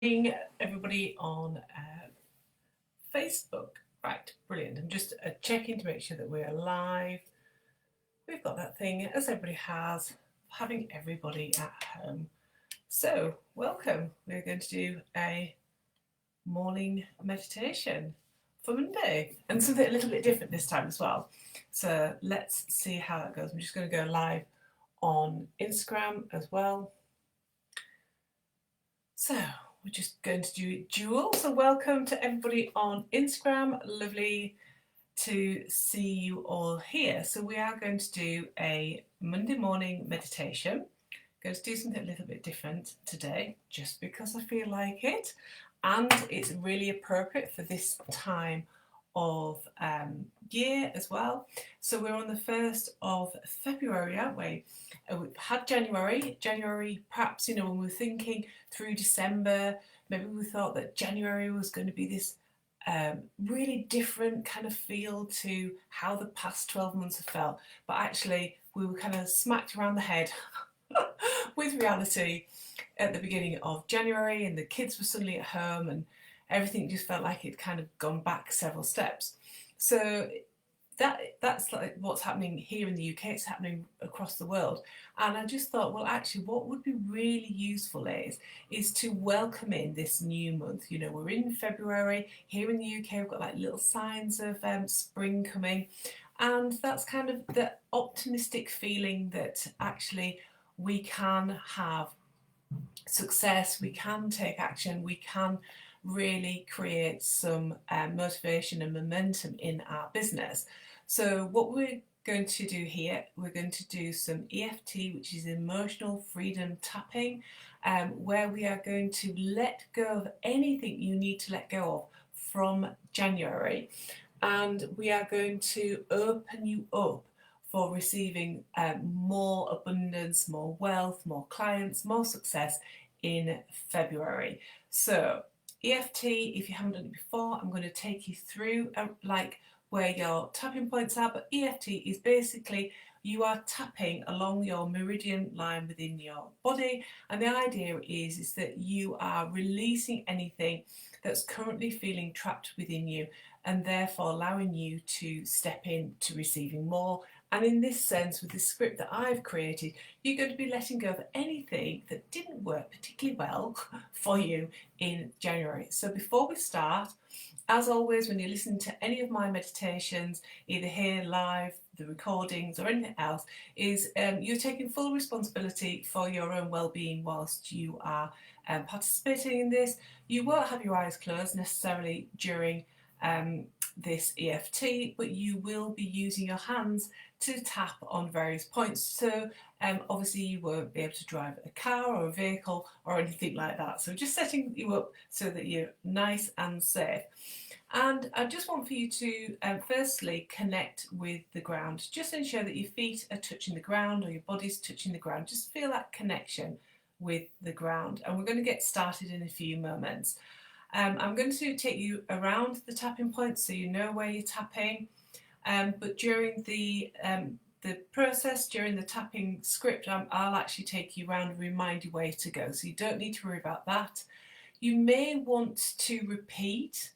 Seeing everybody on Facebook. Right, brilliant. I'm just checking to make sure that we're live. We've got that thing, as everybody has, having everybody at home. So, welcome. We're going to do a morning meditation for Monday and something a little bit different this time as well. So, let's see how that goes. I'm just going to go live on Instagram as well. So, we're just going to do it dual. So welcome to everybody on Instagram. Lovely to see you all here. So we are going to do a Monday morning meditation. Going to do something a little bit different today, just because I feel like it. And it's really appropriate for this time of year as well. So we're on the 1st of February, aren't we? We've had January perhaps, when we were thinking through December, maybe we thought that January was going to be this really different kind of feel to how the past 12 months have felt. But actually, we were kind of smacked around the head with reality at the beginning of January, and the kids were suddenly at home, and everything just felt like it'd kind of gone back several steps. So that's like what's happening here in the UK. It's happening across the world, and I just thought, well, actually, what would be really useful is to welcome in this new month. We're in February here in the UK. We've got like little signs of spring coming, and that's kind of the optimistic feeling that actually we can have success, we can take action, we can really create some motivation and momentum in our business. So what we're going to do here, we're going to do some EFT, which is emotional freedom tapping, where we are going to let go of anything you need to let go of from January, and we are going to open you up for receiving more abundance, more wealth, more clients, more success in February. So EFT, if you haven't done it before, I'm going to take you through like where your tapping points are, but EFT is basically you are tapping along your meridian line within your body, and the idea is that you are releasing anything that's currently feeling trapped within you, and therefore allowing you to step into receiving more. And in this sense, with the script that I've created, you're going to be letting go of anything that didn't work particularly well for you in January. So before we start, as always, when you listen to any of my meditations, either here live, the recordings, or anything else, is you're taking full responsibility for your own well-being whilst you are participating in this. You won't have your eyes closed necessarily during this EFT, but you will be using your hands to tap on various points. So obviously you won't be able to drive a car or a vehicle or anything like that. So just setting you up so that you're nice and safe. And I just want for you to firstly connect with the ground. Just ensure that your feet are touching the ground or your body's touching the ground. Just feel that connection with the ground. And we're going to get started in a few moments. I'm going to take you around the tapping points so you know where you're tapping. But during the process, during the tapping script, I'll actually take you around and remind you where to go. So you don't need to worry about that. You may want to repeat,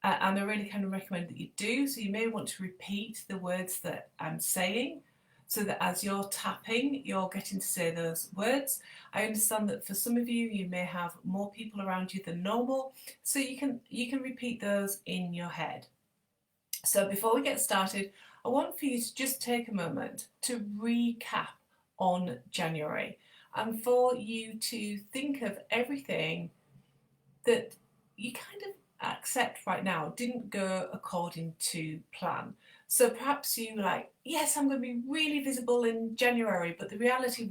and I really kind of recommend that you do. So you may want to repeat the words that I'm saying, so that as you're tapping, you're getting to say those words. I understand that for some of you, you may have more people around you than normal, so you can repeat those in your head. So before we get started, I want for you to just take a moment to recap on January, and for you to think of everything that you kind of accept right now didn't go according to plan. So perhaps you were like, yes, I'm going to be really visible in January, but the reality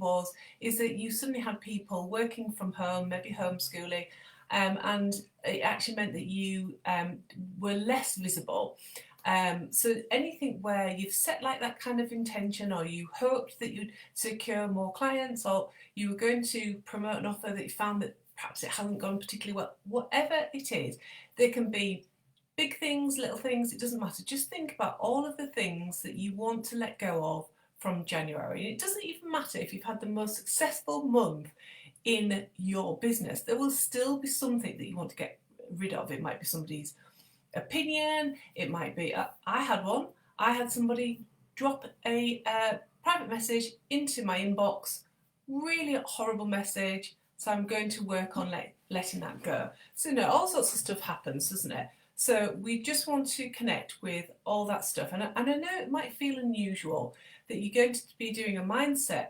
is that you suddenly had people working from home, maybe homeschooling, and it actually meant that you were less visible. So anything where you've set like that kind of intention, or you hoped that you'd secure more clients, or you were going to promote an offer that you found that perhaps it hasn't gone particularly well, whatever it is, there can be big things, little things, it doesn't matter. Just think about all of the things that you want to let go of from January. And it doesn't even matter if you've had the most successful month in your business. There will still be something that you want to get rid of. It might be somebody's opinion, it might be, I had one, I had somebody drop a private message into my inbox, really horrible message, so I'm going to work on letting that go. So all sorts of stuff happens, doesn't it? So we just want to connect with all that stuff. And I know it might feel unusual that you're going to be doing a mindset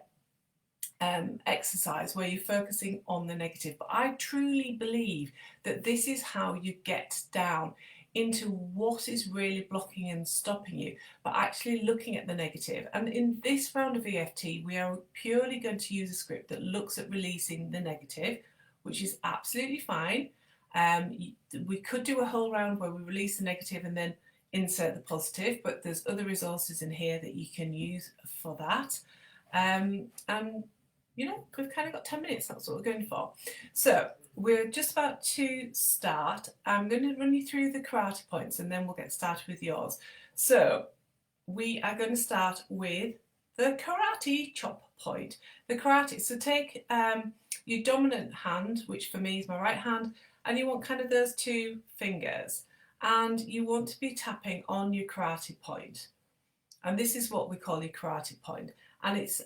exercise where you're focusing on the negative, but I truly believe that this is how you get down into what is really blocking and stopping you, but actually looking at the negative. And in this round of EFT, we are purely going to use a script that looks at releasing the negative, which is absolutely fine. We could do a whole round where we release the negative and then insert the positive, but there's other resources in here that you can use for that. And we've kind of got 10 minutes, that's what we're going for. So we're just about to start. I'm going to run you through the karate points and then we'll get started with yours. So we are going to start with the karate chop point. The karate, so take your dominant hand, which for me is my right hand, and you want kind of those two fingers, and you want to be tapping on your karate point. And this is what we call your karate point. And it's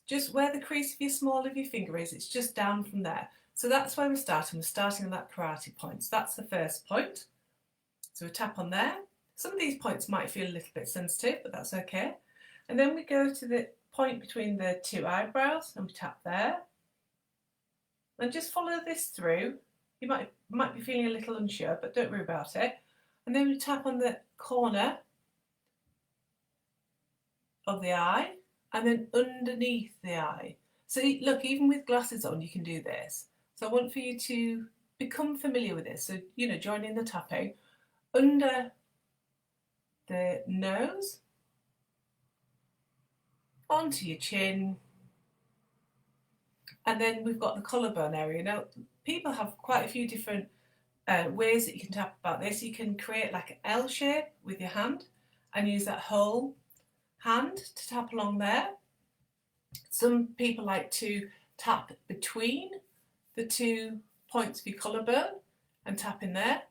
just where the crease of your small of your finger is, it's just down from there. So that's where we're starting. We're starting on that karate point. So that's the first point. So we tap on there. Some of these points might feel a little bit sensitive, but that's okay. And then we go to the point between the two eyebrows and we tap there. And just follow this through. You might be feeling a little unsure, but don't worry about it. And then we tap on the corner of the eye and then underneath the eye. So look, even with glasses on, you can do this. So I want for you to become familiar with this. So, join in the tapping under the nose, onto your chin, and then we've got the collarbone area. Now, people have quite a few different ways that you can tap about this. You can create like an L shape with your hand and use that whole hand to tap along there. Some people like to tap between the 2 points of your collarbone and tap in there.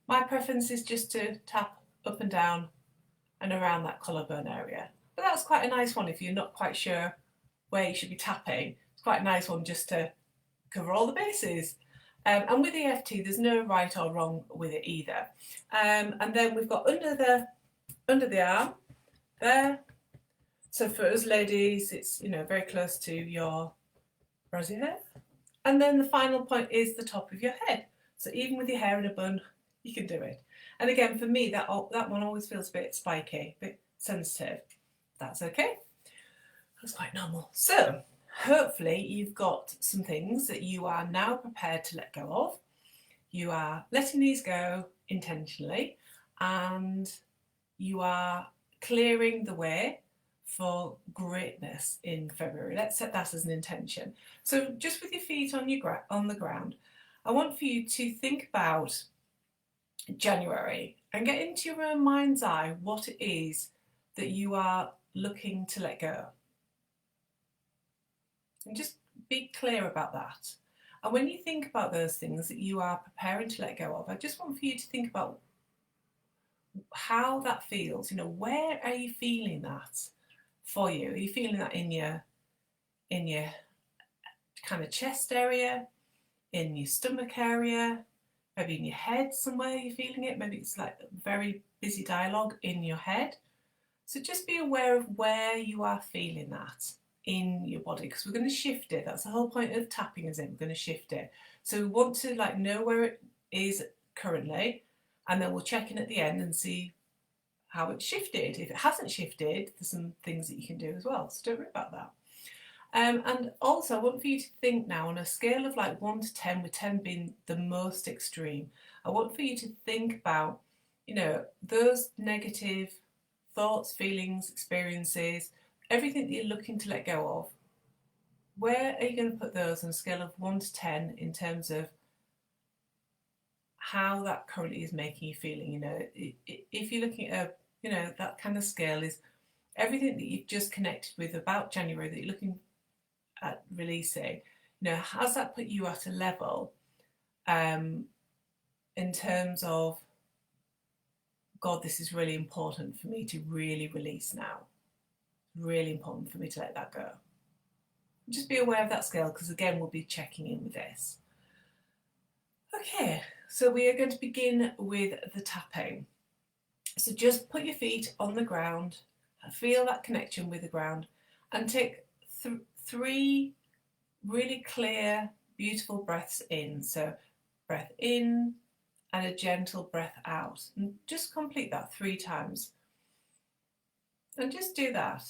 My preference is just to tap up and down and around that collarbone area. But that's quite a nice one if you're not quite sure where you should be tapping. It's quite a nice one just to cover all the bases. And with EFT, there's no right or wrong with it either. And then we've got under the arm there. So for us ladies, it's very close to your rosy hair. And then the final point is the top of your head. So even with your hair in a bun, you can do it. And again, for me, that one always feels a bit spiky, a bit sensitive. That's okay. That's quite normal. So hopefully you've got some things that you are now prepared to let go of. You are letting these go intentionally, and you are clearing the way for greatness in February. Let's set that as an intention. So just with your feet on the ground, I want for you to think about January and get into your own mind's eye what it is that you are looking to let go. And just be clear about that. And when you think about those things that you are preparing to let go of, I just want for you to think about how that feels. Where are you feeling that for you? Are you feeling that in your kind of chest area, in your stomach area, maybe in your head somewhere you're feeling it? Maybe it's like very busy dialogue in your head. So just be aware of where you are feeling that in your body, because we're going to shift it. That's the whole point of tapping, is it? We're going to shift it. So we want to know where it is currently, and then we'll check in at the end and see how it's shifted. If it hasn't shifted, there's some things that you can do as well, so don't worry about that. And also I want for you to think now on a scale of 1 to 10, with 10 being the most extreme. I want for you to think about those negative thoughts, feelings, experiences, everything that you're looking to let go of. Where are you going to put those on a scale of 1 to 10 in terms of how that currently is making you feeling? If you're looking at that kind of scale is everything that you've just connected with about January that you're looking at releasing. You know, has that put you at a level in terms of, God, this is really important for me to really release now. Really important for me to let that go. Just be aware of that scale, because again, we'll be checking in with this. Okay, so we are going to begin with the tapping. So just put your feet on the ground, feel that connection with the ground, and take three really clear, beautiful breaths in. So breath in and a gentle breath out. And just complete that 3 times. And just do that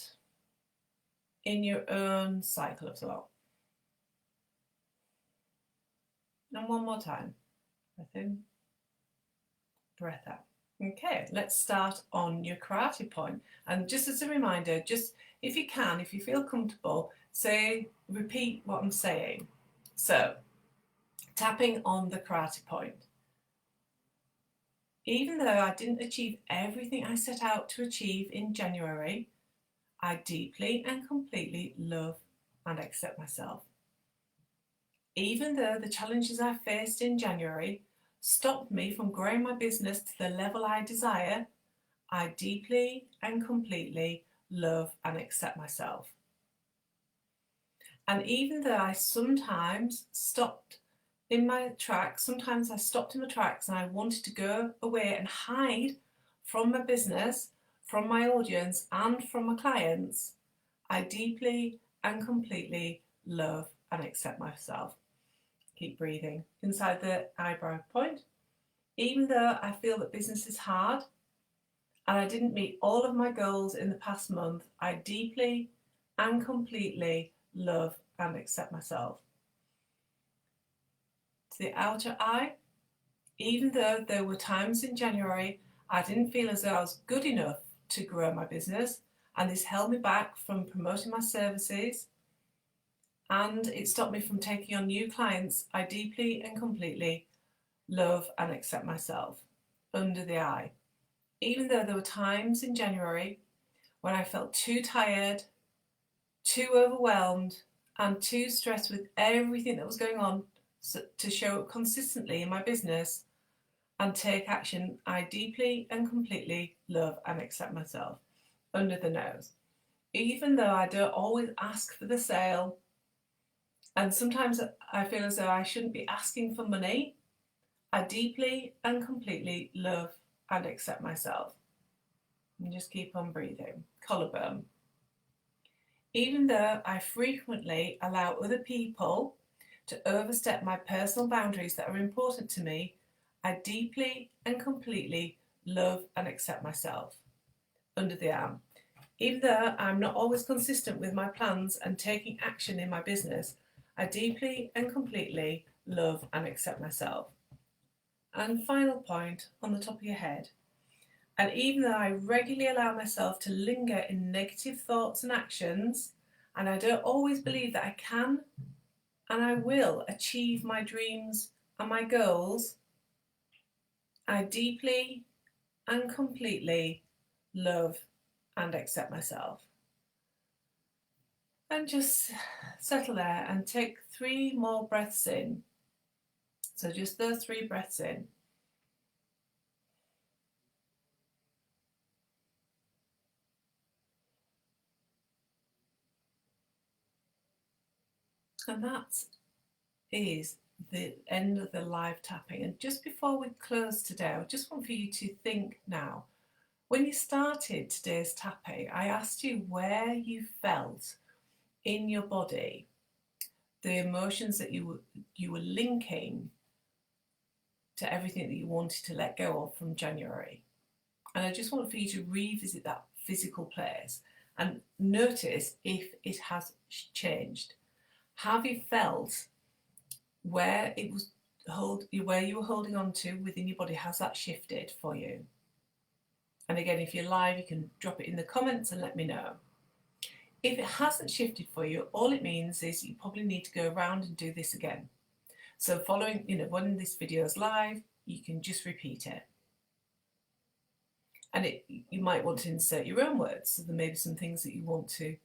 in your own cycle of thought. And one more time. Breath in, breath out. Okay, let's start on your karate point. And just as a reminder, just if you can, if you feel comfortable, repeat what I'm saying. So, tapping on the karate point. Even though I didn't achieve everything I set out to achieve in January, I deeply and completely love and accept myself. Even though the challenges I faced in January stopped me from growing my business to the level I desire, I deeply and completely love and accept myself. And even though I sometimes stopped in my tracks and I wanted to go away and hide from my business, from my audience, and from my clients, I deeply and completely love and accept myself. Keep breathing inside the eyebrow point. Even though I feel that business is hard and I didn't meet all of my goals in the past month, I deeply and completely love and accept myself. To the outer eye, even though there were times in January I didn't feel as though I was good enough to grow my business, and this held me back from promoting my services, and it stopped me from taking on new clients, I deeply and completely love and accept myself. Under the eye, even though there were times in January when I felt too tired, too overwhelmed, and too stressed with everything that was going on to show up consistently in my business and take action, I deeply and completely love and accept myself. Under the nose, even though I don't always ask for the sale, and sometimes I feel as though I shouldn't be asking for money, I deeply and completely love and accept myself. And just keep on breathing. Collarbone. Even though I frequently allow other people to overstep my personal boundaries that are important to me, I deeply and completely love and accept myself. Under the arm. Even though I'm not always consistent with my plans and taking action in my business, I deeply and completely love and accept myself. And final point, on the top of your head. And even though I regularly allow myself to linger in negative thoughts and actions, and I don't always believe that I can and I will achieve my dreams and my goals, I deeply and completely love and accept myself. And just settle there and take 3 more breaths in. So just those 3 breaths in. And that is the end of the live tapping. And just before we close today, I just want for you to think now. When you started today's tapping, I asked you where you felt in your body the emotions that you were linking to everything that you wanted to let go of from January. And I just want for you to revisit that physical place and notice if it has changed. Have you felt where it was where you were holding on to within your body? Has that shifted for you? And again, if you're live, you can drop it in the comments and let me know. If it hasn't shifted for you, all it means is you probably need to go around and do this again. So following, when this video is live, you can just repeat it. And you might want to insert your own words. So there may be some things that you want to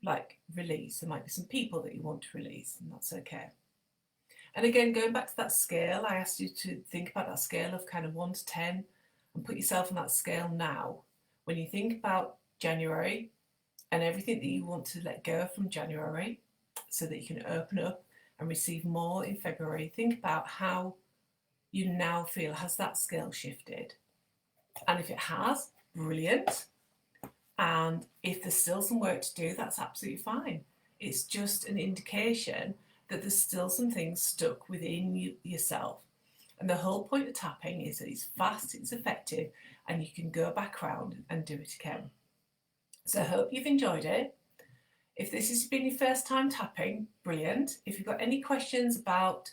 like release. There might be some people that you want to release, and that's okay. And again, going back to that scale, I asked you to think about that scale of kind of 1 to 10 and put yourself on that scale now. When you think about January and everything that you want to let go from January so that you can open up and receive more in February, think about how you now feel. Has that scale shifted? And if it has, brilliant. And if there's still some work to do, that's absolutely fine. It's just an indication that there's still some things stuck within yourself. And the whole point of tapping is that it's fast, it's effective, and you can go back around and do it again. So I hope you've enjoyed it. If this has been your first time tapping, brilliant. If you've got any questions about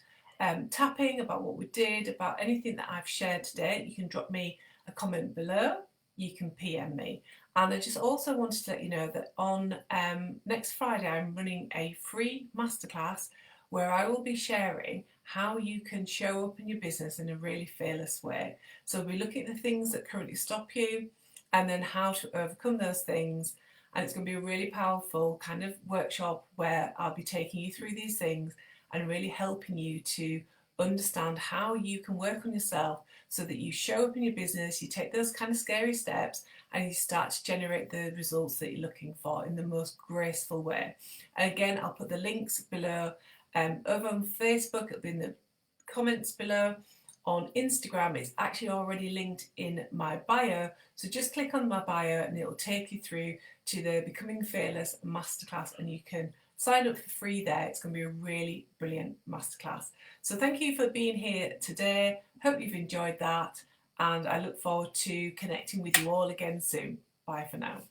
tapping, about what we did, about anything that I've shared today, you can drop me a comment below. You can PM me. And I just also wanted to let you know that on next Friday, I'm running a free masterclass where I will be sharing how you can show up in your business in a really fearless way. So we'll be looking at the things that currently stop you and then how to overcome those things. And it's going to be a really powerful kind of workshop where I'll be taking you through these things and really helping you to understand how you can work on yourself so that you show up in your business, you take those kind of scary steps, and you start to generate the results that you're looking for in the most graceful way. And again, I'll put the links below. Over on Facebook, it'll be in the comments below. On Instagram, it's actually already linked in my bio. So just click on my bio and it'll take you through to the Becoming Fearless Masterclass, and you can sign up for free there. It's going to be a really brilliant masterclass. So thank you for being here today. Hope you've enjoyed that, and I look forward to connecting with you all again soon. Bye for now.